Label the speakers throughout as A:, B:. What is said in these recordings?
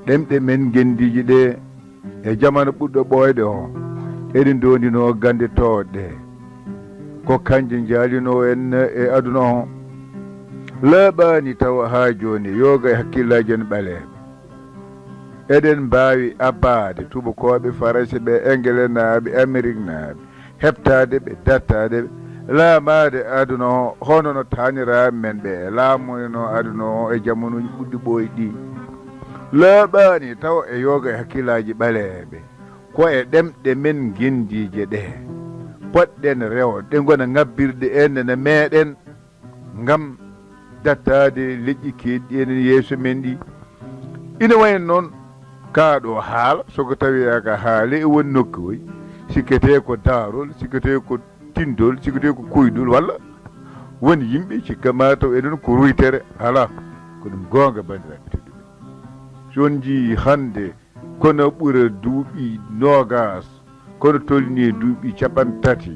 A: ɗemɗe men gendiji ɗe e jamanu ɓuɗɗo ɓooyde o eɗen dondino gande towɗe ko kanje jaalino en e aduna o laaɓani taw ha joni yoga e hakkillaji en ɓaleɓe eɗen mbawi abbade tubakoɓe faraise ɓe englais naaɓe amérique naaɓe heɓtade ɓe dattade ɓe laamade aduna o hono no taniraɓe men ɓe laamoyno aduna o e jamonuji ɓuɗɗi ɓooyi ɗi laaɓani taw e yoga e hakkillaji ɓaleɓe ko e ɗemɗe men gendije ɗe poɗɗen rewo ɗe gona ngabbirde enne meɗen ngam dattade leƴƴi keɗɗi enen yeeso men ɗi ina wayno noon kaaɗo haala soko tawi aka haale e woni nokkuwoy sikkete ko daarol sikkete ko tindol sikkete ko koydol walla woni yimɓe cikka mataw eɗen ko ruytere ala ko ɗum gonga bandiraɓe tedduɓe son jii hande kono ɓuura duuɓi nogas kono tolni duuɓi capantati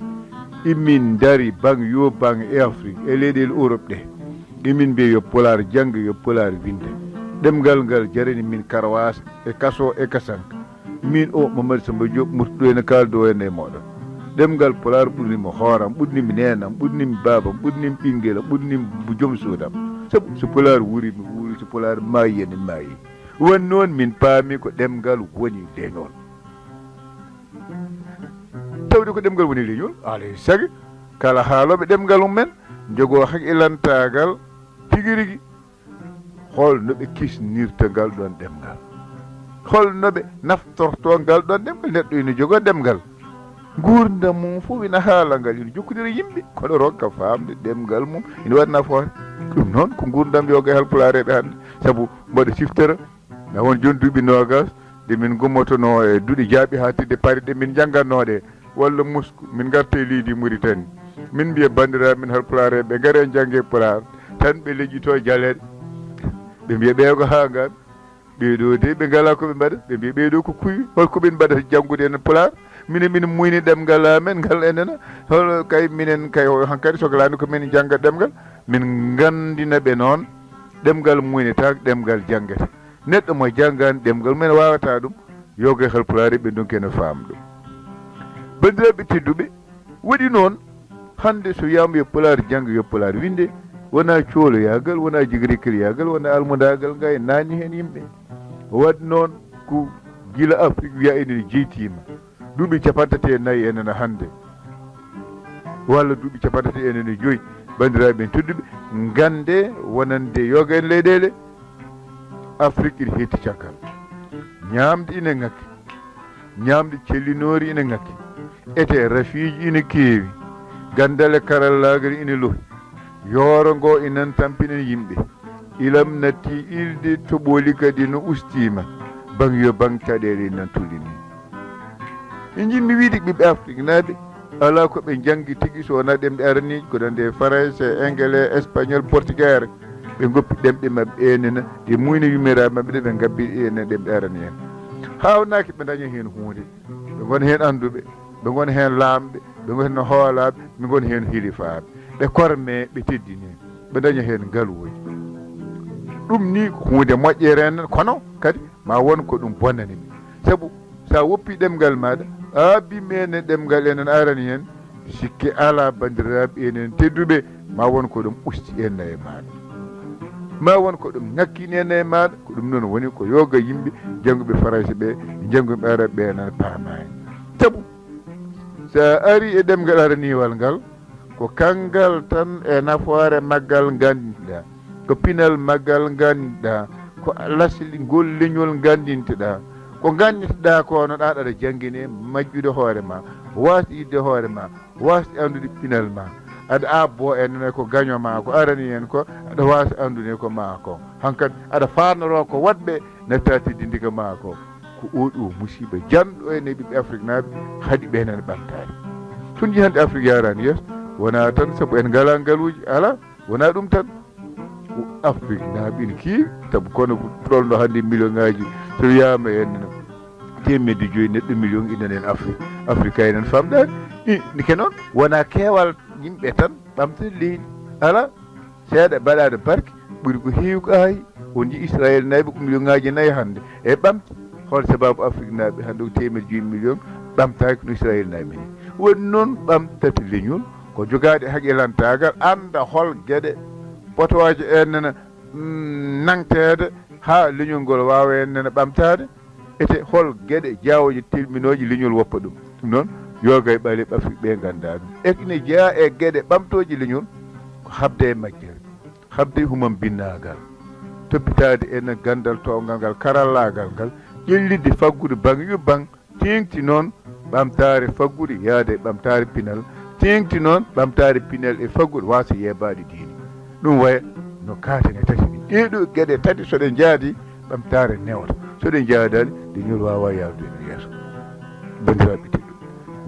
A: imin dari bang yo bang e afrique e leyɗele europe ɗe imin mbiya yo polar jangga yo polar winde ɗemgal ngal jarani min karawas e kaso e kasanka min o Mamadou Samba Diop murtuɗo ene kaldo ene e moɗon ɗemgal polar ɓurnimi hooram ɓurnimi nenam ɓurnimi babam ɓurnimi ɓinguelam ɓurnimi joom suudam saabu so polar wuuri mi wuuri so polar maayi ene maayi won noon min paami ko ɗemgal woni leñol tawde ko ɗemgal woni leñol alay saagi kala haaloɓe ɗemgal mumen jogo haqqilantagal tigi rigui holno ɓe kisnirta ngal ɗon ɗemgal holno ɓe naftorto ngal ɗon ɗemgal neɗɗo ina jogo ɗemgal gurdam mum fof ina haala ngal ina jokkodira yimɓe kono rokka famde ɗemgal mum ina waɗi nafoore ɗum noon ko gurdam yoga e halpulareɓe hannde saabu mbaɗa siftora na won joni duuɓi nogas nde min gummotono e duuɗi jaaɓi ha tidde paari ɗe min janggannoɗe walla musku min garta e leydi Mauritanie min mbiya bandiraɓe min halpulareɓe gaare en jangge pular tan ɓe leƴƴito jaleɗe ɓe mbiya ɓeego ha ngaɓe ɓeeɗo de ɓe ngala koɓe mbaɗa ɓe mbiya ɓeeɗo ko kuyi holkoɓen mbaɗata janggude enen pular minen muyni ɗemgal amen ngal enena hol kay minen kay hankkadi sohlani ko min jangga ɗemgal min gandina ɓe noon ɗemgal muyneta ɗemgal janggata neɗɗo mo janggani ɗemgal mumen wawata ɗum yoga e halpulare ɓe donki ene faam ɗum bandiraɓe tedduɓe waɗi noon hande so wiyama yo pular jangga yo pular winde wona cooloyagal wona jigrikiryagal wona almudagal nga e nanni hen yimɓe wadde noon ko guila afrique wiya enen jeytima duuɓi capantati e nayyi enena hande walla duuɓi capantati enene joyyi bandiraɓe men tedduɓe gande wonande yoga en leyɗele afrique ine hetti caggal ñamde ine ngakki ñamde cellinori ine ngakki ete rafiji ine keewi gandale karallagal ine lohi yooro ngo inan tampinen yimɓe ilam natti ilde toɓoli kadi no ustima bang yo bang caɗele inan tullini en jimmi wiide ɓiɓɓe afrique naaɓe ala koɓe janggi tigui so wona ɗemɗe arani ko nande français anglais espagnol portugais ɓe goppi ɗemɗe mabɓe enena ɗe muyno yummiraɓe mabɓe ɗe ɓe gabbi enen ɗemɗe arani hen hawnaki ɓe daña hen hunde ɓe gona hen anduɓe ɓe gona hen laamɓe ɓe gona hen hoolaɓe ɓe gona hen hilifaɓe ɓe korme ɓe teddini ɓe daña hen ngaluwoji ɗum ni ko hunde moƴƴere en kono kadi ma won ko ɗum bonnanimi saabu sa woppi ɗemgal maɗa abbi enen ɗemgal enen arani hen sikki ala bandiraɓe enen tedduɓe ma won ko ɗum usti enna e maɗa ma won ko ɗum ngakkini enna e maɗa ko ɗum noon woni ko yoga yimɓe jangguɓe français ɓe jangguɓe arabe ɓe nan paamani saabu sa ari e ɗemgal araniwal ngal ko kangal tan e nafoore maggal gandinteɗa ko pinal maggal gandinteɗa ko lasli ngol leñol gandinteɗa ko gandinteɗa ko no ɗa aɗa jangguine majjude hoore ma wasde yidde hoore ma wasde andude pinal ma aɗa abbo enne ko gaño ma ko arani hen ko aɗa wasa andude ko ma ko hankkadi aɗa farnoro ko waɗɓe nettati dindiga ma ko oɗo musiba janɗo ene ɓiɓɓe afrique naaɓe haaɗi ɓenene ɓamtade tun jihande afrique yarani yeeso wona tan saabu en ngala ngaluji ala wona ɗum tan afrique naaɓe ine keewi saabu kono tolno hannde million ngaji so wiyama en temedde joyyi neɗɗo million inen en afrique afrique enen famɗani ke noon wona keewal yimɓe tan ɓamtade leydi ala seeɗa mbaɗade barke ɓuuri ko heewi ko aayi on ji Israël nayɓe ko million-ŋaji 4 hannde e ɓamti hol sababu Afrique naaɓe hannde ko 1.5 million ɓamtaki no Israël nayɓe ni woni noon ɓamtati leñol ko jogaade haqqilantagal anda hol gueɗe potoje ennene nangtede ha leñol ngol wawa ennene ɓamtade ete hol gueɗe jawoje tilminoje leñol woppa ɗum noon yoga e ɓaali Afrique ɓe ganda ɗum ene jeeya e gueɗe ɓamtoje leñol ko habde e majjere habde e humam binnagal toppitade ene gandal towgal ngal karallagal ngal ƴellidde faggude bang yo bang tengti noon ɓamtare faggude yaade ɓamtare pinal tengti noon ɓamtare pinal e faggude wasa yebaɗe diini ɗum waya no katene tati ɗi ɗeɗo gueɗe tati soɗe jaadi ɓamtare newta soɗe jaadani leñol wawa yawde no yeeso bandiraɓe teddu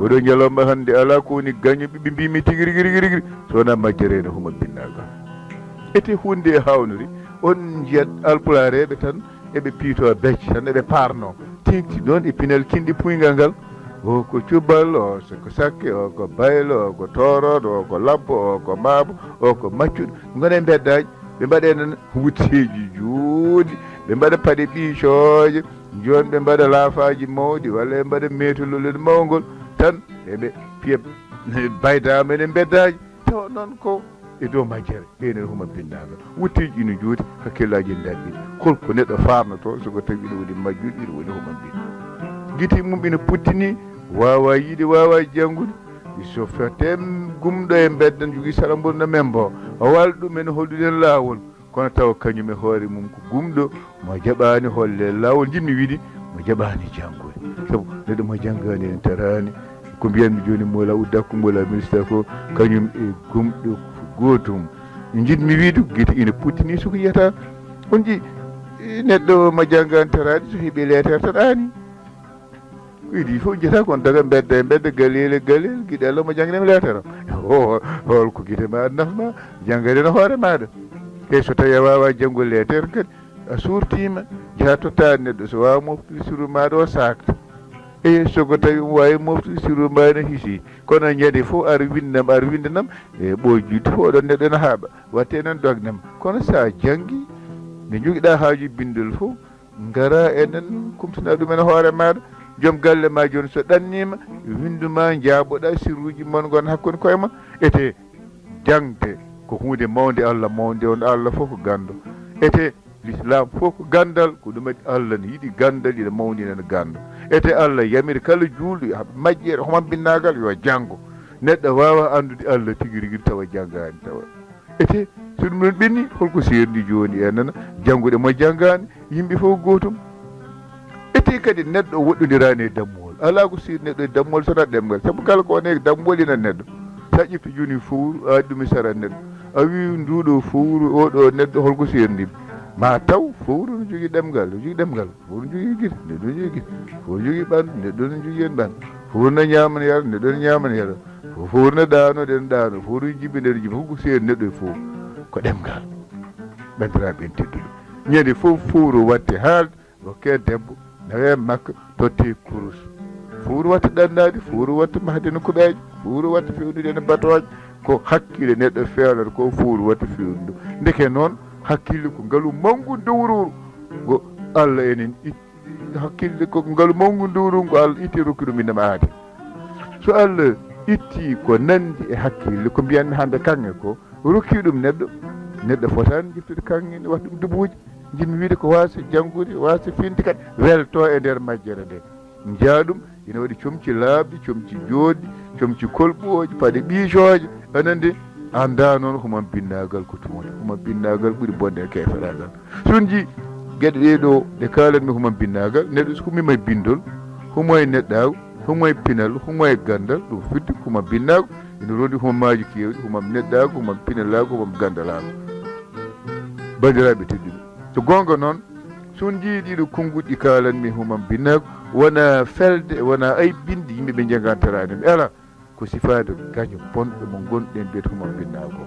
A: oɗo ñalawma hannde ala ko woni gaño ɓiɓe mbimi tigui rigui sowona majjere no huma binnagal ete hunde e hawnori on jiyat alpulareɓe tan eɓe piito becce tan eɓe parno tengti noon e pinal kinɗi puygal ngal o ko cubbal o ko sakke o ko baylo o ko toroɗo o ko labbo o ko maabo o ko maccuɗo gone beddaji ɓe mbaɗenen wutteji jooɗi ɓe mbaɗa paɗe ɓiicoje joni ɓe mbaɗa laafaji mawɗi walla ɓe mbaɗa metololede mawgol tan eɓe piya baydama enen beddaji tawa noon ko e dow majjere ɓeynen huma binnagal wutteji ino jooti hakkillaji en dabɓiɗi holko neɗɗo farnoto soko tawi ine woni majjuɗo ine woni huma bin guiti mum ina puttini wawa yiide wawa janggude so fetem gumɗo e beddan jogui saɗambolno men mbo o walɗa ɗum ene holluɗen lawol kono tawa kañum e hoore mum ko gumɗo mo jaɓani holle lawol jinmi wiide mo jaɓani janggude saabu neɗɗo mo janggani en tarani ko mbiyanmi joni mola uddakko mola ministére ko kañum e gumɗo gotum jinmi wiide guite ina puttini soko yiyata on ji neɗɗo mo janggani tarani so heeɓi lettere tan ani wiidi fof jeyata kon daga bedda e bedda galele guiɗe Allah mo jangganema lettere o holko guite ma nafma janggade no hoore maɗa e so tawi a wawa janggol lettere kadi a surtima jaha tottade neɗɗo so wawa moftude sirru maɗa o sakta e soko tawi wawi moftude sirru maɗa hiisi kono ñande fof ara windanam e ɓoyjude fof oɗon neɗɗo ene haaɓa watte nan dognama kono sa janggi ne joguiɗa haaju bindol fof gara enen kumtina ɗumen hoore maɗa joom galle ma joni so ɗannima winduma jaaboɗa sirruji mon gon hakkude koye ma ete jangde ko hunde mawde Allah mawde on Allah fof ko gando ete l'islam fof ko gandal ko ɗum Allah ne yiiɗi gandal ina mawninene gando ete Allah yamiri kala juulɗo majjere homam binnagal yo janggo neɗɗo wawa andude Allah tigui rigui tawa janggani tawa ete so ɗum ɗon ɓenni holko serdi joni enana janggude mo janggani yimɓe fof gotum ete kadi neɗɗo woɗɗodirani e dammol ala ko sir neɗɗo e dammol sona ɗemgal saabu kala ko wone dammol ina neɗɗo sa ƴefti joni fowru a ɗum e sara neɗɗo a wi nduɗo fowru oɗo neɗɗo holko serdima ma taw fowru no jogui ɗemgal no jogui ɗemgal fowru jogui guite neɗɗo no jogui guite fowru jogui ɓandu neɗɗo no jogui hen ɓandu fowru no ñamana yara neɗɗo no ñamana yara fowru no ɗanode no ɗano fowru jibbi ndeɗo jibbi holko serdi neɗɗo e fowru ko ɗemgal bandiraɓe en tedduɗo ñande fof fowru watte haalde rokke debbo nawe makko totte kurus fowru watta ɗannade fowru watta mahde no kuɓeje fowru watta fewnude ene batoje ko hakkille neɗɗo fewnata ko fowru watta fewnude ndeke noon hakkille ko ngaalu mawgu dowruru go Allah enen hakkille ko ngaalu mawgu dowruru go Allah itti rokki ɗum indema aade so Allah itti ko nandi e hakkille ko mbiyanmi hande kanŋe ko rokki ɗum neɗɗo fotani jiftude kanŋe ne watta ɗum dubuji jinmi wiide ko wasa janggude wasa finde kadi welto e nder majjere nde jaa ɗum ina waɗi comci laaɓɗi comci jooɗɗi comci kolɓoji paɗe ɓiicoje anande anda noon humam binnagal ko tuunde humam binnagal ɓuuri bonde e keferagal son ji gueɗe ɗeɗo ɗe kalanmi humam binnagal neɗɗo so humima bindol humo e neɗɗago humo e pinal humo e gandal ɗum fidde humam binnago ina rondi humamaji kewɗi humam neɗɗago humam pinalago humam gandalago bandiraɓe tedduɓe so gonga noon son jiiɗiɗo konnguɗi kalanmi humam binnago wona felde wona ay binde yimɓeɓe jangantaranimi ala ko sifade gaño bonɗo mo gonɗen mbiyata humam binnago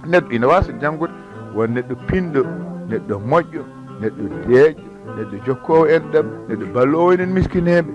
A: neɗɗo ina wasa janggude won neɗɗo pinɗo neɗɗo moƴƴo neɗɗo deeƴƴo neɗɗo jokkowo enɗam neɗɗo ballowo enen miskineɓe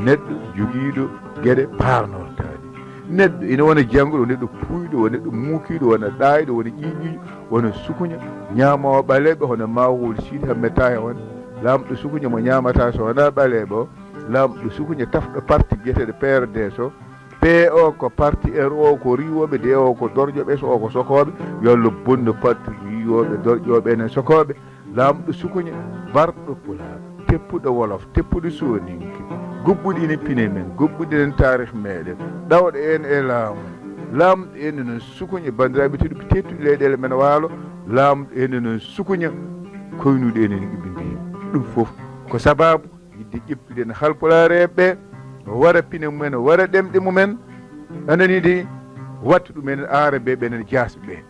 A: neɗɗo joguiɗo gueɗe parnortade neɗɗo ina wona jannguɗo neɗɗo puyɗo wona neɗɗo muukiɗo wona ɗaayɗo wona ƴiƴiɗo wona sukuña ñamowo ɓaleɓe hono mawol siidi hammeta e on lamɗo sukuña mo ñamata so wona ɓaleɓe o lamɗo sukuña tafɗo parti biyeteɗo PRDS o P o ko parti RO ko riwoɓe D o ko dorƴoɓe S o ko sokoɓe yo Allah bonno parti riwoɓe dorƴoɓe enen sokoɓe lamɗo sukuña barɗo pulaar teppuɗo wolof teppuɗo soninke gobbuɗi ene pine men gobbuɗi enen tarih meɗen ɗawɗo en e laamu lamɗo ene noon sukuña bandiraɓe tettuɗe leyɗele men waalo lamɗo ene noon sukuña koynude enen iɓe mbimi ɗum foof ko sababu yidde ƴeppuɗen halpulareɓe wara pine mumen wara ɗemɗe mumen anani de wattu ɗumen aara ɓe ɓenen jasɓe ɓe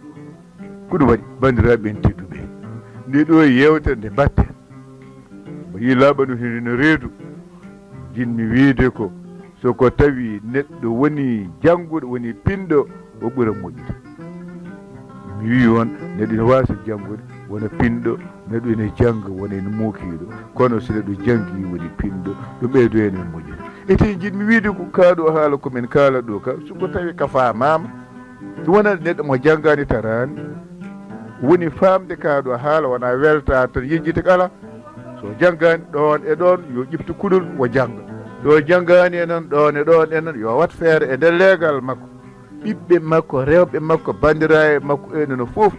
A: ko ɗum waɗi bandiraɓe en tedduɓe nde ɗo yewtere nde batten mo yi laaɓanu heno reedu jinmi wiide ko soko tawi neɗɗo woni jannguɗo woni pinɗo o ɓuura moƴƴude mi wi on neɗɗo ene waasa janngude wona pinɗo neɗɗo ene jannga wona ene muukiiɗo kono so neɗɗo janngi woni pinɗo ɗum ɓeydo enen moƴƴude ete jiɗmi wiide ko kaaɗo haala komin kaala ɗo ka soko tawi ka faamama wona neɗɗo mo janngani tarani woni famde kaaɗo haala wona welta tan yejjita kala so janggani ɗon e ɗon yo ƴiftu kuɗol o jangga so janggani enen ɗon e ɗon enen yo wat feere e nder leegal makko ɓiɓɓe makko rewɓe makko bandiraɓe makko enen fof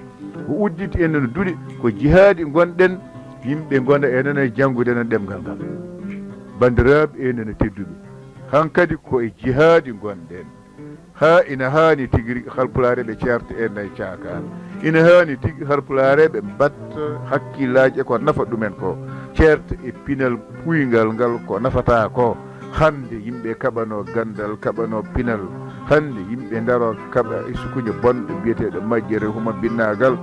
A: o udditi enen duuɗi ko jihaadi gonɗen yimɓe gonda enen e janngude enen ɗemgal ngal bandiraɓe enen tedduɓe hankkadi koye jihaadi gonɗen ha ina haani tigi rigui halpulareɓe certe en e cakar ina haani tigi halpulareɓe mbatta hakkillaji e ko nafa ɗumen ko certe e pinal puygal ngal ko nafata ko hande yimɓe kaɓano gandal kaɓano pinal hande yimɓe daro kaɓa e sukuña bonɗo biyeteɗo majjere huma binnagal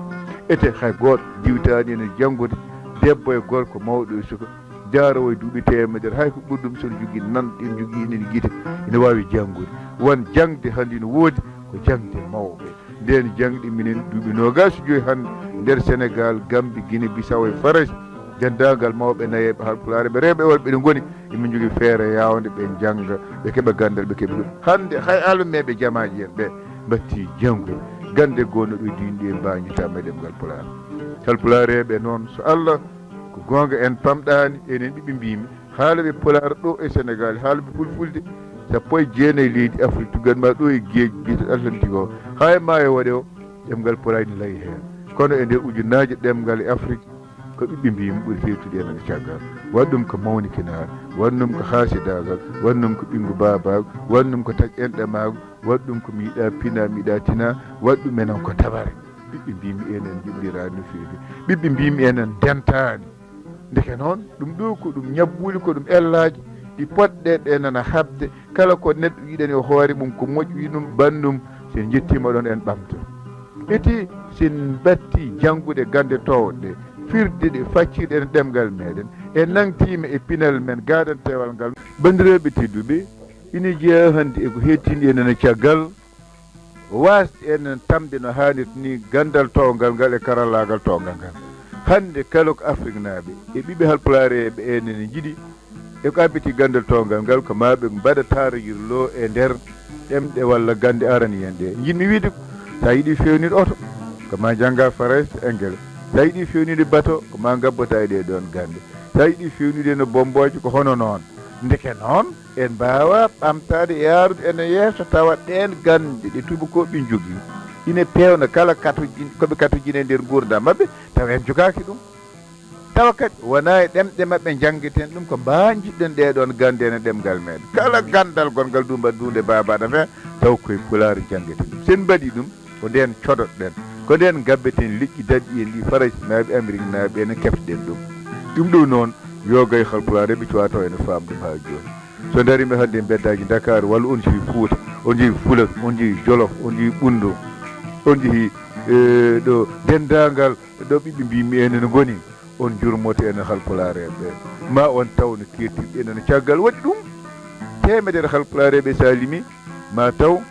A: ete hay goto diwtani ene janngude debbo e gorko mawɗo e suka jaarowo e duuɓi temedere hay ko ɓurɗum sono jogui nanɗe ene jogui inen guite ene wawi janngude won jangde hande ne woodi ko jangde mawɓe nden jangɗe minen duuɓi nogas joyi hande nder Sénégal Gambie Guinée Bissau e Faras dendagal mawɓe nayeɓe halpulareɓe rewɓe e worɓe ɗe goni emin jogui feere yawde ɓe jangga ɓe keeɓa gandal ɓe keeɓa ɗum hande hay allumeɓe jamaji en ɓe batti janggude gande gonno ɗo dinɗi e mbañitama e ɗemgal pulaar halpulareɓe noon so Allah ko gonga en pamɗani enen ɓiɓe mbimi haalaɓe pulaar ɗo e Sénégal haalaɓe fulfulde sappo e jeenayyi leydi Afrique tuganma ɗo e gueji biyete Atlantique o ha e maayo waɗe o ɗemgal pulaar ne laayi hen kono e nder ujunnaje ɗemgal e Afrique ko ɓiɓɓe mbimi ɓuuri fewtude en e caggal waɗɗum ko mawnikinaar waɗɗum ko haasidagal waɗɗum ko ɓingu babago waɗɗum ko taƴ enɗamago waɗɗum ko mi yiɗa pina mi yiɗa tina waɗɗum enen ko tabare ɓiɓɓe mbimi enen jiɗɗirani no feewi ɓiɓɓe mbimi enen dentani ndeke noon ɗum ɗo ko ɗum ñabbuli ko ɗum ellaji ɗi poɗɗe ɗe nana habde kala ko neɗɗo yiɗani e hoore mum ko moƴƴi ɗum bandum sen jettima ɗon en ɓamto eti sen batti janngude gande towɗe firde ɗe faccirɗe en ɗemgal meɗen e nangtima e pinal men gadantewal ngal bandiraɓe tedduɓe ina jeeya hande eko hettini enen e caggal wasde enen tamde no hannirta ni gandal towgal ngal e karallagal towgal ngal hande kala ko Afrique naaɓe e ɓiɓɓe halpulareɓe enen jiiɗi eko abbiti gandal towgal ngal ko maɓe mbaɗa tarayirlo e nder ɗemɗe walla gande araniyen ɗe jinmi wiide sa yiiɗi fewnide oto ko ma jangga Faras Enguel sa yiiɗi fewnide bateau ko ma gabbata e ɗe ɗon gande sa yiiɗi fewnide no bomboje ko hono noon ndeke noon en mbawa ɓamtade yaarude ene yeeso tawa ɗen gande ɗe tubakoɓe jogui ine pewna kala koɓe katojine nder gurdam mabɓe tawa en jogaki ɗum tawa kadi wona e ɗemɗe mabɓe janggueten ɗum ko mba jiɗɗen ɗeɗon gande ene ɗemgal meɗen kala gandal gongal dumba dunde babaɗa fe taw koye pulaar janggueten ɗum sen mbaɗi ɗum ko nden codoɗɗen ko nden gabbeten liƴƴi daɗɗi en ɗi Faras naaɓe Amérique naaɓe ene kefteɗen ɗum ɗum noon yoga e halpulareɓe cuwa taw ene faam ɗum ha joni so darimi hande beddaji Dakar walla on jeeyi Fouta on jeeyi Fulak on jeeyi Jolof on jeeyi Ɓundo on jeeyi ɗo dendagal ɗo ɓiɓɓe mbimi enen goni on jurmoto enen halpulareɓe ma on taw no kettiɓe enen caggal waɗi ɗum temedere halpulareɓe sa limi ma taw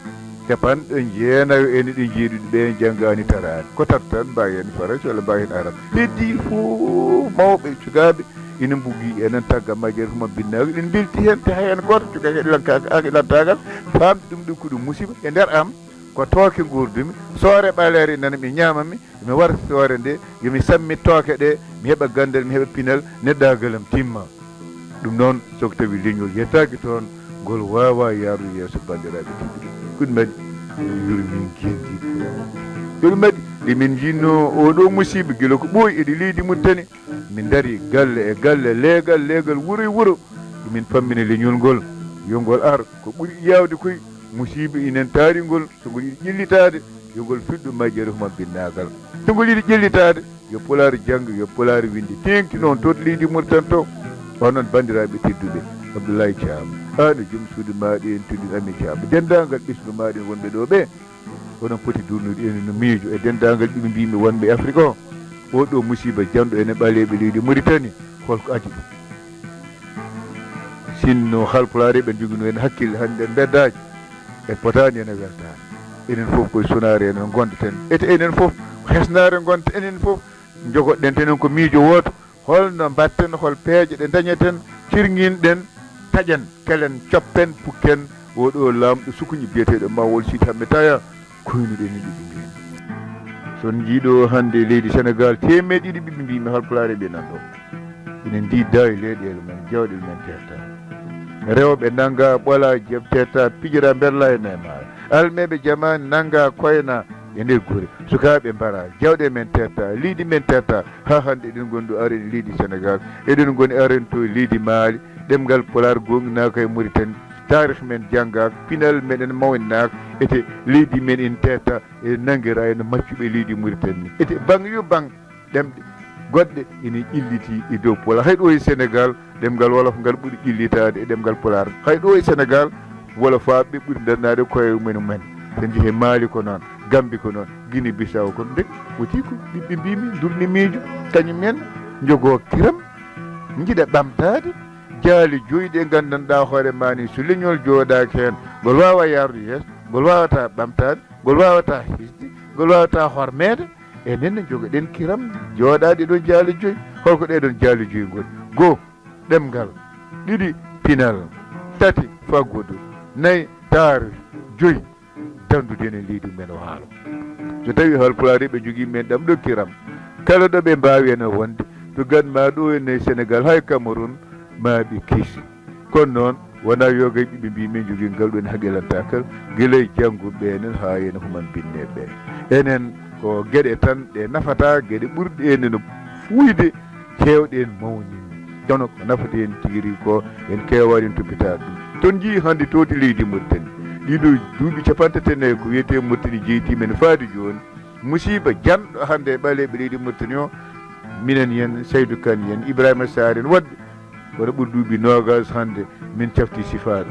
A: capanɗe jeenayo ene ɗe jeeɗuɗi ɓe janggani tarani ko tattan mbawi hen Faras walla mbawi hen Arab heddi fof mawɓe cukaɓe ina mbugi enen tagga majjere huma binnago ɗen belti hen te hay hen goto cukaki ilantagal famde ɗum ko ɗum musiba e nder am ko tooke gurdumi soore ɓaleere nana mi ñamami mi warta soore nde yomi sammi tooke ɗe mi heɓa gandal mi heɓa pinal neɗɗagalam timma ɗum noon soko tawi leñol yettaki toon ngol wawa yaarude yeeso bandiraɓe tedduɓe ko ɗum waɗi yuri min gendi ko ɗum waɗi ɗimin jinno oɗo musiba guila ko ɓooyi eɗi leydi Mauritanie min daari galle e galle leegal wuro e wuro ɗumin pammina leñol ngol yo ngol ar ko ɓuuri yawde koye musiba inen taari ngol so ngol yiɗi ƴellitade yo ngol fiɗɗo majjere huma binnagal so ngol yiɗi ƴellitade yo pulaar jangga yo pulaar winde tengti noon to leydi Mauritanie to onon bandiraɓe tedduɓe Abdoulaye Thiam an joom suudu maɗi en tuddin Ami Thiam dendagal ɓesgu maɗi wonɓe ɗo ɓe onon poti durnude ene no miijo e dendagal ɗiɓe mbimi wonɓe Afrique o oɗo musiba janɗo ene ɓaleɓe leydi Mauritanie holko adi ɗum sinno halpulaar ɓe jogino en hakkille hande beddaji e potani ene weltani enen foof koye sunare enen gondaten ete enen foof hesnare gonta enen foof jogoɗɗen tenen ko miijo woto holno mbatten hol peeje ɗe dañeten cirguinɗen taƴen kelen coppen pukken oɗo lamɗo sukuñi biyeteɗo Mawol Sidi Hammet Taya koynuɗen e ɗiɗi mbimi son jiiɗo hande leydi Sénégal temedde ɗiɗi ɓiɓe mbimi halpulaar ɓe nan ɗo enen didda e leyɗele men jawɗele men terta rewɓe nanga ɓola tetta pijira berla e nemare almeɓe jamani nanga koyna e nder guure sukaɓe mbara jawɗe men terta leydi men terta ha hande eɗen gonɗo aren leydi Sénégal eɗen goni aren to leydi Mali ɗemgal pulaar gonginaka e Mauritanie tarih men janggaka pinal meɗen mawninaka ete leydi men en terta e nanguira ene maccuɓe leydi Mauritanie ete bang yo bang ɗemɗe goɗɗe ene ƴilliti e dow pulaar hay ɗo e Sénégal ɗemgal wolof ngal ɓuuri ƴillitade e ɗemgal pulaar hay ɗo e Sénégal wolofaɓe ɓuuri darnade koye mumen so jeehe Mali ko noon Gambie ko noon Guinée Bissau ko ɗum de woti ko ɓiɓɓe mbimi durni miijo kañumen jogo kiram jiiɗa ɓamtade jaali joyɗi e gandanɗa hoore mani so leñol jooɗaki hen ngol wawa yarude yeeso ngol wawata ɓamtade ngol wawata hisde ngol wawata hormede e nenne jogoɗen kiram jooɗade ɗon jaali joyyi holko ɗeɗon jaali joyyi ngoni goho ɗemgal ɗiɗi pinal tati faggudu nayyi taari joyyi dandude ene leydi men waalo so tawi halpulaar ɓe jogui men ɗam ɗo kiram kala ɗo ɓe mbawi ene wonde to ganma ɗo ene Sénégal hay Cameroun maaɓe kiisi kono noon wona yogay ɓiɓe mbimin jogui ngal ɗon haqqilantakal guilay jangguɓe enen ha ene human binneɓe enen ko gueɗe tan ɗe nafata gueɗe ɓurɗe enen fuyde kewɗe en mawnini kono ko nafata en tigui ko en kewani en toppitade ɗum toon jii hande toti leydi Mauritanie ɗiɗo duuɓi capantati ko wiyete Mauritanie jeytima ene faadi joni musiba janɗo hande e ɓaleɓe leydi Mauritanie o minen yen Saydou Kane yen Ibrahima Sarr en wadde woto ɓuuri duuɓi nogas hande min cafti sifade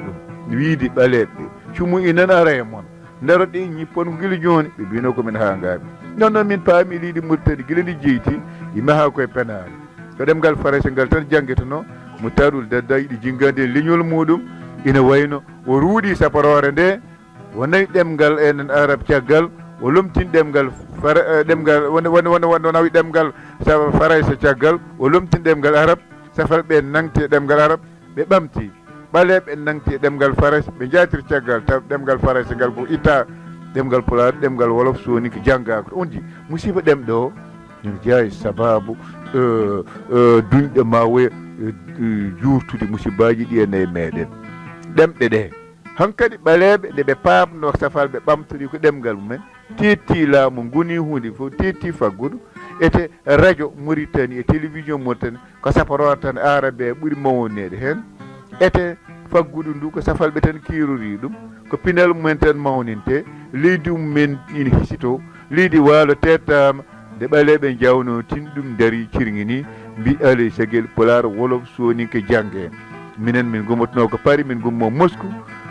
A: ɗum wiide ɓaleɓe cumu inen ara e moon daroɗe ñippon ko guila joni ɓe mbino komin ha ngaaɓe non noon min paami leydi Mauritanie guila ndi jeyti yimaha koye penade ko ɗemgal Français ngal tan janggueteno mo taɗul dadda yiɗi jinggande e leñol muɗum ina wayno o ruuɗi saparore nde wonayi ɗemgal enen arabe caggal o lomtin ɗemgal ɗemgal wona wi ɗemgal Français caggal o lomtin ɗemgal arabe safal ɓe nangti e ɗemgal arabe ɓe ɓamti ɓaleɓe nangti e ɗemgal Français ɓe jatiri caggal taw ɗemgal Français ngal ko itta ɗemgal pulaar ɗemgal wolof soni ko janggako on ji musiba ɗemɗo o ene jeeya sababu duñɗo ma woya jurtude musibaji ɗi ene e meɗen ɗemɗe ɗe hankkadi ɓaleɓe nde ɓe pamno safal ɓe ɓamtori ko ɗemgal mumen tetti laamu goni hunde fof tetti faggudu ete radio Mauritanie e télévision Mauritanie ko saparore tan arabe ɓuuri mawnede hen ete faggudu ndu ko safalɓe tan kirori ɗum ko pinal mumen tan mawninte leydi mumen ina hisito leydi waalo tettama nde ɓaleɓe jawno tin ɗum daari cirgini mbi alay sagel pulaar wolof soni ko jangge minen min gummotono ko Paris min gummo Moscou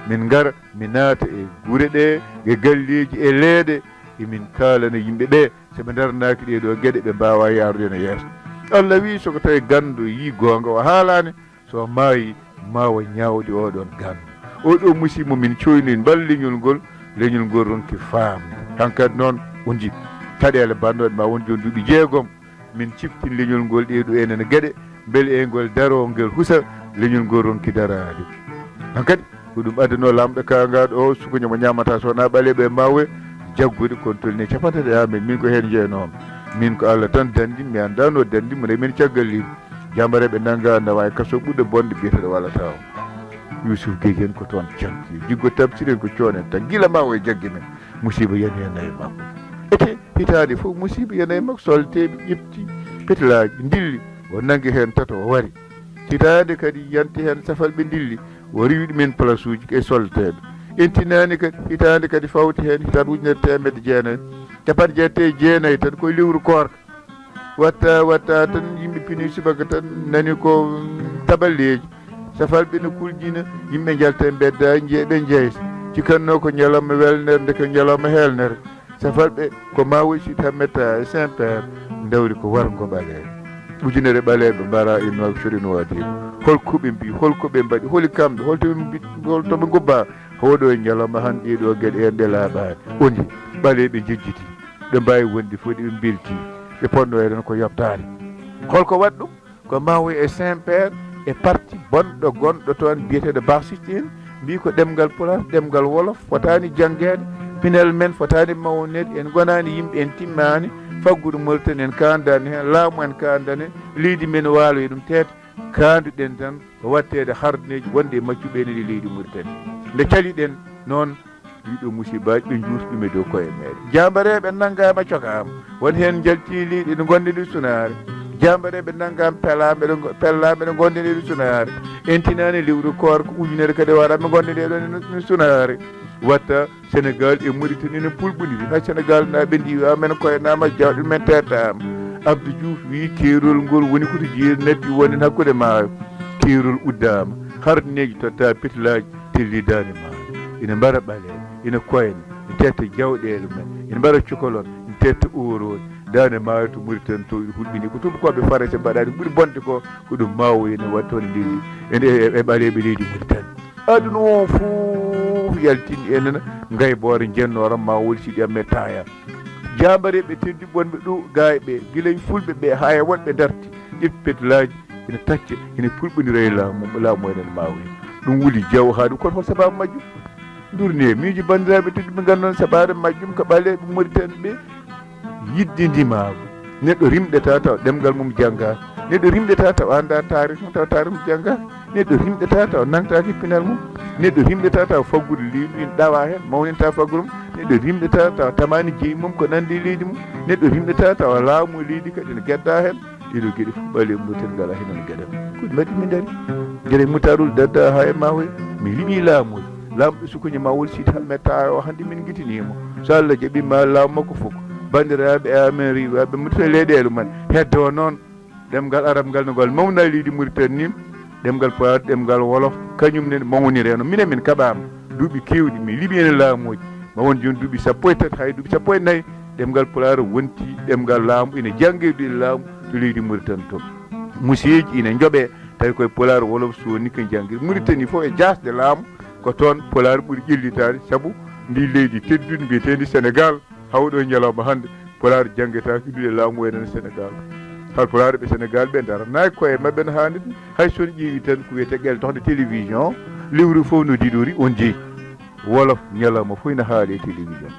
A: min gara min naata e guure ɗe e galleji e leeɗe emin kalana yimɓeɓe soɓe darnaki ɗeɗo gueɗe ɓe mbawa yarude no yeeso Allah wi soko tawi gandu yi gonga o haalani so maayi mawa ñawde oɗon gandu oɗo musiba min coyni bal leñol ngol ronki famde hankkadi noon o jii caɗele bannoɗe ma won joni duuɓi jeegom min ciftin leñol ngol ɗeɗo enen gueɗe beele e ngol daro ngel husa leñol ngol ronki darade hankadi ko ɗum addano lamɗo kangaɗo o sukuña mo ñamata sowona ɓaleɓe mbawe jaggude kon tolni capantati amen min ko hen jeenomi min ko Allah tan dandi mi anda no dandi mo min caggal leydi jambareɓe nanga nawa e kaso ɓuɗɗo bonde biyeteɗo walata o Youssouf Gueye en ko toon jaggi jiggo tabsiren ko coonen tan gila ma o e jaggi men musiba yani hen nayi makko ete hitade fof musiba yanayi makko solteɓe ƴefti petelaji dilli o nangi hen tato o wari hitade kadi yanti hen safalɓe dilli o riwiɗi men place uji e solteɓe entinani kadi hitande kadi fawti hen hitande ujunere temedde jeenayyi capanɗe jeetati e jeenayyi tan koye lewru korka watta tan yimɓe pini subaka tan nani ko taballeji safalɓe no kuljina yimɓe jalta e beddaji jeeɓe jeysa cikanno ko ñalawma welnere nde ko ñalawma helnere safalɓe ko ma wosi tan metta e Saint-Père dawri ko wargo ɓaleɓe ujunere ɓaleɓe mbara inno sorino wadima holkoɓe mbi holkoɓe mbaɗi holi kamɓe holtoɓe gubba hoɗo e ñalawma han ɗiɗo gueɗe en ɗe laaɓani oni ɓaleɓe jejjiti ɓe mbawi wonde fof ɗeɓe belti ɓe ponno eɗen ko yoftade holko waɗi ɗum ko mawoy e Saint-Père e parti bonɗo gonɗo toon biyeteɗo barsistine mbi ko ɗemgal pulaar ɗemgal wolof fotani jangguede pinel men fotani mawnede en gonani yimɓe en timmani faggudu Mauritanie en kandani hen laamu en kandani leydi men waalo e ɗum tete kanduɗen tan ko wattede hardeneji wonde e maccuɓe ene ɗi leydi Mauritanie nde caliɗen noon ɗiɗo musibaji ɓe juuti ɗum e dow koye meɗen jambareɓe naggama cokama won hen jalti liɗi ɗo gonɗe ɗi sunare jambareɓe naggama pellaɓe ɗo gonɗe ɗe ɗo sunare entinani lewru koor ko ujunere kadi waɗaɓe gonɗe ɗe ɗo sunare watta Sénégal e Mauritanie ne pulɓodiri hay Sénégal naɓe ndi amen koye nama jawɗe men tettama Abdou Diouf wi keerol ngol woni koto jeeri nabbi wonen hakkude maayo keerol uddama hardineji totta petelaji tellidani maayo ina mbara ɓaleɓe ina koyne ina tetta jawɗele men ina mbara cukalon ina tetta orode dane maayo to Mauritanie to hulɓini ko tubakoɓe farete mbaɗani ɓuuri bonde ko ɗum mawo ene waɗi toon ndiri e ɓaleɓe leydi Mauritanie aduna o fof yaltini enen gaybore jennoro ma wolsiɗi amme taya jambareɓe teddi bonɓe ɗo gayɓe guilay fulɓe ɓe ha e wonɓe darti ƴefti petelaji ina tacca ina pulɓodira e laamu enen mawi ɗum wuli jaw ha ɗum kono hol sababu majjum durne miiji bandiraɓe teddi ɓe ganduɗon sababu majjum ko ɓaleɓe Mauritanie ɓe yidde ndimago neɗɗo rimɗeta taw ɗemgal mum jangga neɗɗo rimɗeta taw anda tarih mum taw tarih mum jangga neɗɗo rimɗeta taw nangtaki pinal mum neɗɗo rimɗeta taw faggude leydi ina ɗawa hen mawninta faggude mum neɗɗo rimɗeta taw tamani jeeyi mum ko nandi leydi mum neɗɗo rimɗeta taw laamu leydi kadi ne gedda hen ɗiɗo gueɗe fof ɓaleɓe Mauritanie ngala henon gueɗam ko mbaɗi min daari gueɗe mutarul dadda ha e mawoy mi liɓi laamuji lamɗo sukuña ma wol siti halmetta o hande min guitinimo so Allah jaaɓima laamu makko fof bandiraɓe e amen riwaɓe mutata leyɗele mumen heddo noon ɗemgal arab ngal no ngal mawna leydi Mauritanie ni ɗemgal pulaar ɗemgal wolof kañum ne mawnireno minen min kaɓama duuɓi kewɗi mi liɓi ene laamuji ma won joni duuɓi sappo e tati hay duuɓi sappo e nayyi ɗemgal pulaar wonti ɗemgal laamu ene janggueyɗo e laamu to leydi Mauritanie to musieji ine jooɓe tawi koye pulaar wolof soni ko jangguiri Mauritanie fof e jasde laamu ko toon pulaar ɓuuri ƴellitade saabu ndi leydi teddude mbiyetendi Sénégal hawɗo ñalawma hande pulaar jangguetaki ɗuɗe laamu enen Sénégal halpulaar ɓe Sénégal ɓe daranaki koye mabɓe no hannide hay soni ƴeewi tan ko wiyete ɓel tohde télévision lewru fof no diɗori on jeeyi wolof ñalawma fof ne haali e télévision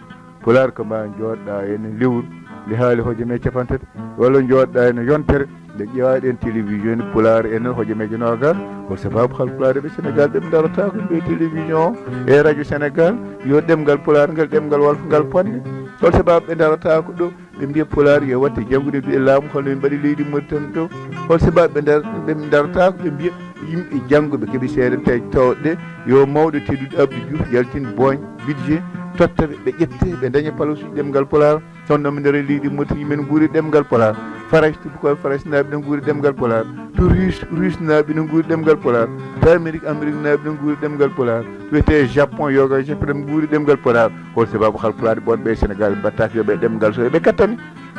A: pulaar ko ma jooɗɗa ene lewru nde haali hojome capantati walla jooɗɗa ene yontere nde ƴewaɗen télévision ene pulaar enen hojomeje nogas ko sababu halpulaar ɓe Sénégal ɓe darata ko ɓe télévision e radio Sénégal yo ɗemgal pulaar ngal ɗemgal wolof ngal ponne hol sababu ɓe darata ko ɗo ɓe mbiya pulaar yo watte jaggude e laamu holno ɓe mbaɗi leydi Mauritanie to hol sababu ɓe darata ko ɓe mbiya yimɓe jangguɓe keeɓi seeɗa tawɗe yo mawɗo teddude Abdou Diouf yaltin boñ budget tottaɓe ɓe ƴette ɓe daña palasuji ɗemgal pulaar toon nomi nder leydi Mauritanie men guuri ɗemgal pulaar Farais tubakoɓe Farais naaɓe ɗen guuri ɗemgal pulaar to Russe naaɓe ɗen guuri ɗemgal pulaar to Amérique naaɓe ɗen guuri ɗemgal pulaar to wiyete Japon yoga Japon ɗen guuri ɗemgal pulaar hol sababu halpulaar bonɓe e Sénégal mbattaki yoɓe ɗemgal so ɓe gattani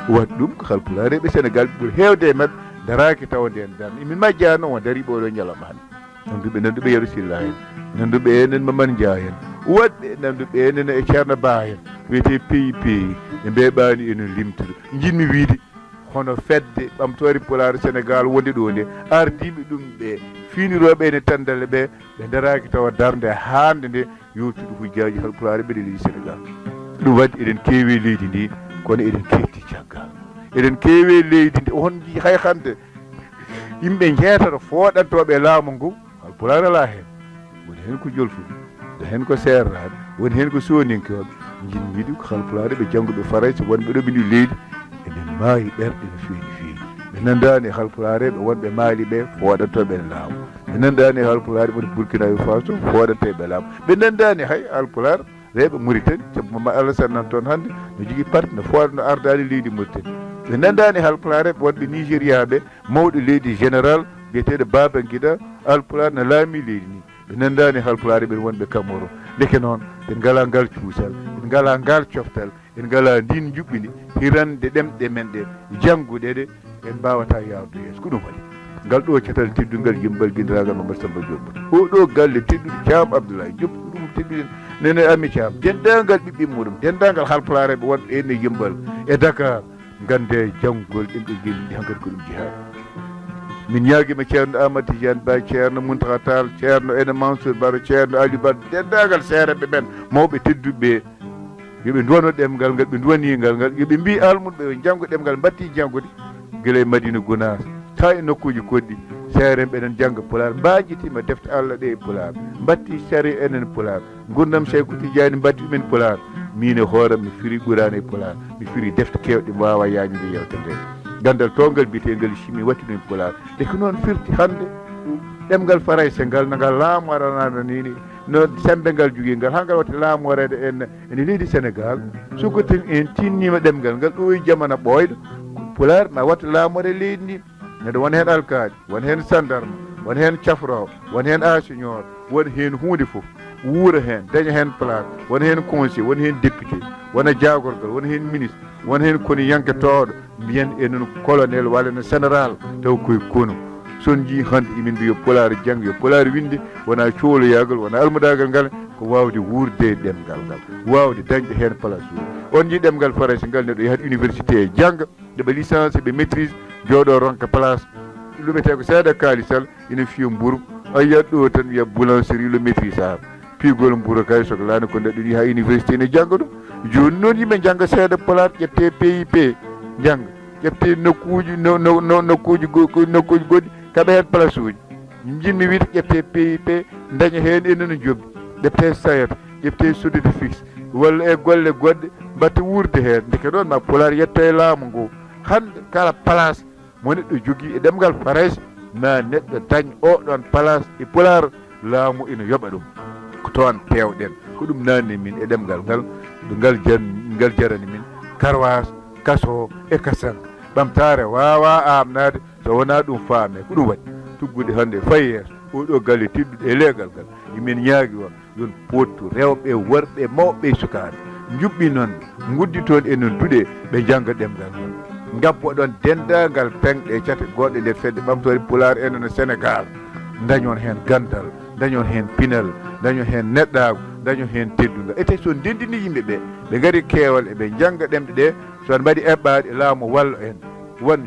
A: waɗi ɗum ko halpulaar e Sénégal ɓuuri hewde e mabɓe daraki tawde en darde emin majjano o daari ɓoɗo ñalawma hande nanduɓe Yero Silla en nanduɓe enen Mamadou Dia en woɗɓe nanduɓe enen e Ceerno Ba en wiyete PIP ɓe mbeɓani enen limtude jinmi wiide hono fedde ɓamtori pulaar Sénégal wonde ɗo nde ardiɓe ɗum ɓe fiiniroɓe ene tandale ɓe daraki tawa darde hande nde yewtude hujjaji halpulaar ɓeɗe leydi Sénégal ɗum waddi eɗen keewi leydi ndi kono eɗen ketti caggal eɗen keewi leydi ndi on ji hay hande yimɓe jeetato fooɗantoɓe laamu ngu halpulaar ala hen woni hen ko jolfuɓe woni hen ko serraɓe woni hen ko soninkoɓe jin yiɗi ko halpulaar ɓe janggoɓe farayso wonɓe ɗo ɓini leydi eɓen maayi ɓerɗe no feewi feewi ɓe nandani halpulaareɓe wonɓe maali ɓe fooɗantoɓe laamu ɓe nandani halpulaar woni Burkina Faso fooɗanteɓe laamu ɓe nandani hay halpulaar reɓe Mauritanie sabu Mama Alassane nan toon hannde no jogui parti no fooɗa no ardani leydi Mauritanie ɓe nandani halpulaareɓe wonɓe Nigéria ɓe mawɗo leydi général biyeteɗo Babangida halpulaar no laami leydi ni ɓe nandani halpulaareɓe wonɓe Cameroun deke noon ɓe ngala ngal cuusal ɓe ngala ngal coftal en ngala ndin juɓɓini hirande ɗemɗe men ɗe jangguɗe ɗe en mbawata yawde yeeso ko ɗum waɗi ngal ɗo cetal teddungal yimbal guidiragal Mamadou Samba Diop oɗo galle teddude Thiam Abdoulaye Diop ko ɗum tedduɗen nene Ami Thiam dendagal ɓiɓɓe muɗum dendagal halpulaareɓe wonɓe ene yimbal e Dakar gande janggol ɗemɗe guilɗi hankkadi ko ɗum jihaad min ñaaguima ceerno Amadou Tidiane Ba ceerno Mountakha Tall ceerno ene Mansour Baro ceerno Aliou Ba dendagal seereɓe ɓen mawɓe tedduɓe yoɓe duwano ɗemgal ngal ɓe duwanigal ngal yoɓe mbi almuɓe ɓe janggo ɗemgal batti janggude guila e Madina Gounass ta e nokkuji kodɗi seeren ɓeɗen jangga pulaar mbajitima defte Allah ɗe e pulaar batti sari enen pulaar gurdam Cheikh Tidiane mbatti ɗumen pulaar min e hooram mi firi ɓurani e pulaar mi firi defte kewɗe mbawa yañude yewte nde gandal tongal biyetegal chimi watti ɗum pulaar de ko noon firti hande ɗemgal farayse ngal no ngal laamu aranano nini no sembe ngal jogui ngal ha ngal watta laamu warede ene leydi Sénégal soko tan en tinnima ɗemgal ngal ɗo e jamana ɓoyɗo pulaar ma watta laamore leydi ndi neɗo won hen alkali won hen sandarma won hen cafrowo won hen asignor won hen hunde foof wuura hen daña hen place won hen conseil won hen député wona jagorgal won hen ministre won hen koni yanketoɗo mbiyen enen colonel walla no général taw koye kono son ji hande imin mbiyo pulaar jangga yo pulaar winde wona cohloyagal wona almudagal ngal ko wawde wurde e ɗemgal ngal wawde dañde hen place on ji ɗemgal farayse ngal neɗo yahat université e jangga ɓe licence ɓe maîtrise jooɗo ronka place lumete ko seeɗa kaalisal ina fiya mburu a yiyat ɗo tan wiya boulangerie le maîtrise ar pigol mburu kay soko laani ko neɗɗo ni ha université ne jangga ɗum joni noon yimɓe jangga seeɗa pulaar ƴette PIP jangga ƴette nokkuji nokkuji goɗɗi kaɓe hen place uji jinmi wiide ƴette PIP daña hen enen jobbi ƴette SAET ƴette sodide fixe walla e golle goɗɗe mbatta wurde hen deke ɗon ma pulaar yetto e laamu ngu hande kala place mo neɗɗo jogui e ɗemgal farayse ma neɗɗo dañ oɗon place e pulaar laamu ina yoɓa ɗum ko toon pewɗen ko ɗum nanni min e ɗemgal ngal ngal jarani min karwas kaso e kasan ɓamtare wawa amnade so wona ɗum faame ko ɗum waɗi tuggude hande fayi yeeso oɗo galle tedduɗe e leegal ngal yimin ñaagui on yon pottu rewɓe worɓe mawɓe sukaɓe juɓɓi noon guddi toon enen duuɗe ɓe jangga ɗemgal ngal gabbo ɗon dendagal pengɗe cate goɗɗe nde fedde ɓamtori pulaar enen no Sénégal dañon hen gandal dañon hen pinal dañon hen neɗɗago dañon hen teddugal ete so ndendini yimɓeɓe ɓe gaari keewal eɓe jangga ɗemɗe ɗe son mbaɗi eɓɓade laamu walla en won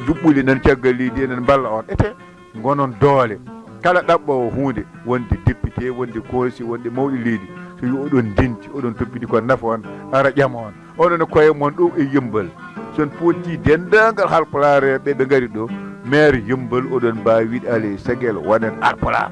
A: juɓɓuli nan caggal leydi enen balla on ete gonon doole kala ɗaɓɓowo hunde wonde député wonde conseil wonde mawɗo leydi so wi oɗon denti oɗon toppiti ko nafa on ara ƴama on oɗon koye mon ɗo e yimbal son potti dendagal halpulareɓe ɓe gaari ɗo maire yimbal oɗon mbawi wiide ale sagel wonen alpulaar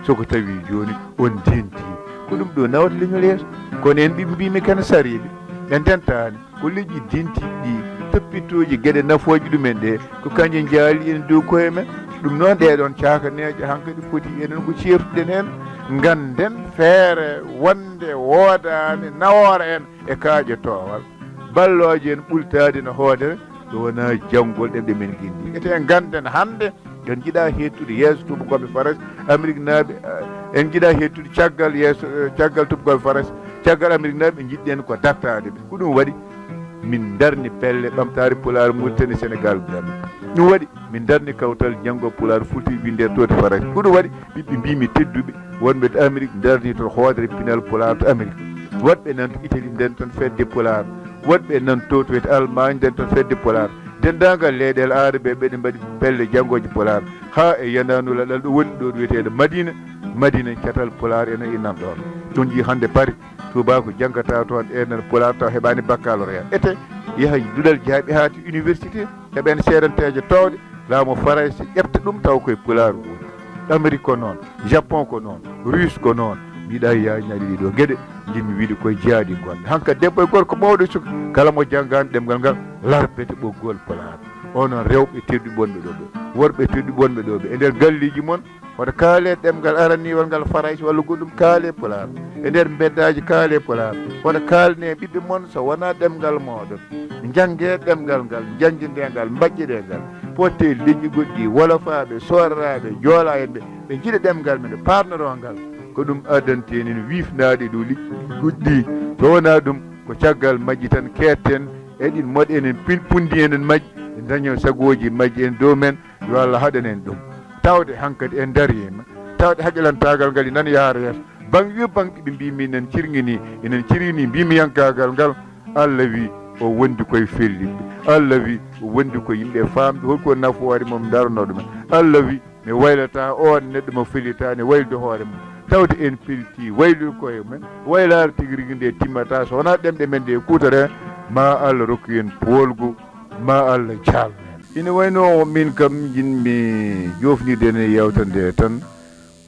A: soko tawi joni on denti ko ɗum ɗo nawata leñol yeeso kono en ɓiɓe mbimi kene sariɓe en dentani ko leƴƴi dentiɗi ɗi toppitoji gueɗe nafoji ɗumen ɗe ko kañƴe jaali ene dow koye men ɗum noon ɗeɗon cakaneje hankkadi foti enen ko certuɗen hen ganden feere wonde woodani nawora en e kaaƴe towal balloje en ɓultade no hoodere ɗo wona janggol ɗemɗe men guindi ete ganden hande en jiiɗa hettude yeeso tubakoɓe faras Amérique naaɓe en jiiɗa hettude caggal yeeso caggal tubakoɓe faras caggal Amérique naaɓe jiɗɗen ko dattade ɓe ko ɗum waɗi min darni pelle ɓamtare pulaar Mauritanie Sénégal gami ɗum waɗi min darni kawtal janggo pulaar Fouti winde tode faras ko ɗum waɗi ɓiɓɓe mbimi tedduɓe wonɓe to Amérique darni toon hoodere pinal pulaar to Amérique woɗɓe nan to Italie nden toon fedde pulaar woɗɓe nan to wiyete Allemagne nden toon fedde Polar dendagal leyɗele arabe ɓeɗe mbaɗi pelle janggoje Polar ha e yandanula ɗal ɗo woni ɗo wiyetede Madina catal Polar ene innan ɗon ɗum ji hande paari tubako jangata toon enen Polar taw heɓani baccalauréat ete yaha duɗal jaaɓi haati université heɓen seedanteje towɗe laamo Faransi ƴefta ɗum taw koye Polar woni Amérique ko noon Japon ko noon Russe ko noon mbiɗa yañaɗi ɗiɗo gueɗe jinmi wiide koye jiyaadi gonɗe hanka debbo e gorko mawɗo suka kala mo janggani ɗemgal ngal larpete ɓoggol Polar onon rewɓe tedduɓe wonɓe ɗo ɓe worɓe tedduɓe wonɓe ɗo ɓe e nder galliji moon hoto kaale ɗemgal araniwal ngal Faransi walla goɗɗum kaale Polar e nder beddaji kaale Polar hoto kalne ɓiɓɓe moon so wona ɗemgal moɗon jangge ɗemgal ngal janjindengal mbaƴƴiɗengal potte leƴƴi goɗɗi wolofaɓe sorraɓe joola en ɓe jiiɗa ɗemgal men ɓe parnorongal ko ɗum addanteni no wifnade dow liƴƴi goɗɗi so wona ɗum ko caggal majji tan ketten eɗin moɗe enen pundi enen majji e daño sagoji majji en dow men yo Allah haɗanen ɗum tawde hankkadi en darima tawde haqqilantagal ngal nan yaara yeeso banggue bangɗiɓe mbimi enen cirini mbimiyankagal ngal Allah wi o wondi koye felliɓe Allah wi o wondi ko yimɓe famde holko nafoore mum darno ɗumen Allah wi mi waylata on neɗɗo mo felitani waylude hoore mum tawde en pelti waylude koye men waylare tigui rigui nde timmata so wona ɗemɗe men nde kutore ma Allah rokku en poolgu ma Allah calmen ina wayno min kam jinmi jofnide ene yewta nde tan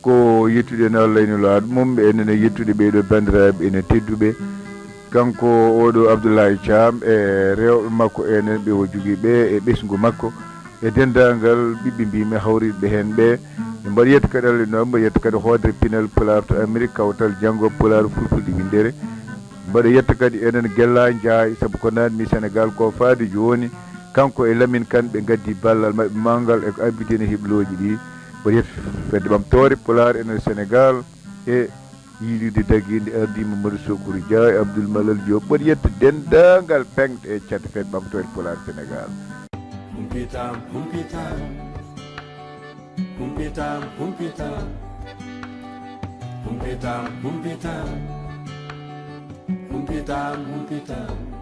A: ko yettude en Allah ene laaɗo mum enene yettude ɓeɗo bandiraɓe ene tedduɓe kanko oɗo Abdoulaye Thiam e rewɓe makko enen ɓe o jogui ɓe e ɓesgu makko e dendagal ɓiɓɓe mbimi hawriɓe hen ɓe mbaɗa yetta kadi Allah no mbaɗa yetta kadi hoodere pinal Polar to Amérique kawtal janggo Polar fulfulde windere mbaɗa yetta kadi enen Guella Ndiaye saabu ko nanmi Sénégal ko faade joni kanko e Lamine Kane ɓe gaddi ballal mabɓe mangal e ko abbitine hebloji ɗi mbaɗa yetta fedde ɓamtore Polar enen Sénégal e yiilide daguide ardi Mamadou Sokour Dia e Abdoul Malal Diop mbaɗa yetta dendagal pengɗe e cadde fedde ɓamtore Polar Sénégal
B: Humpitam, humpitam, humpitam, humpitam, humpitam, humpitam, humpitam, humpitam.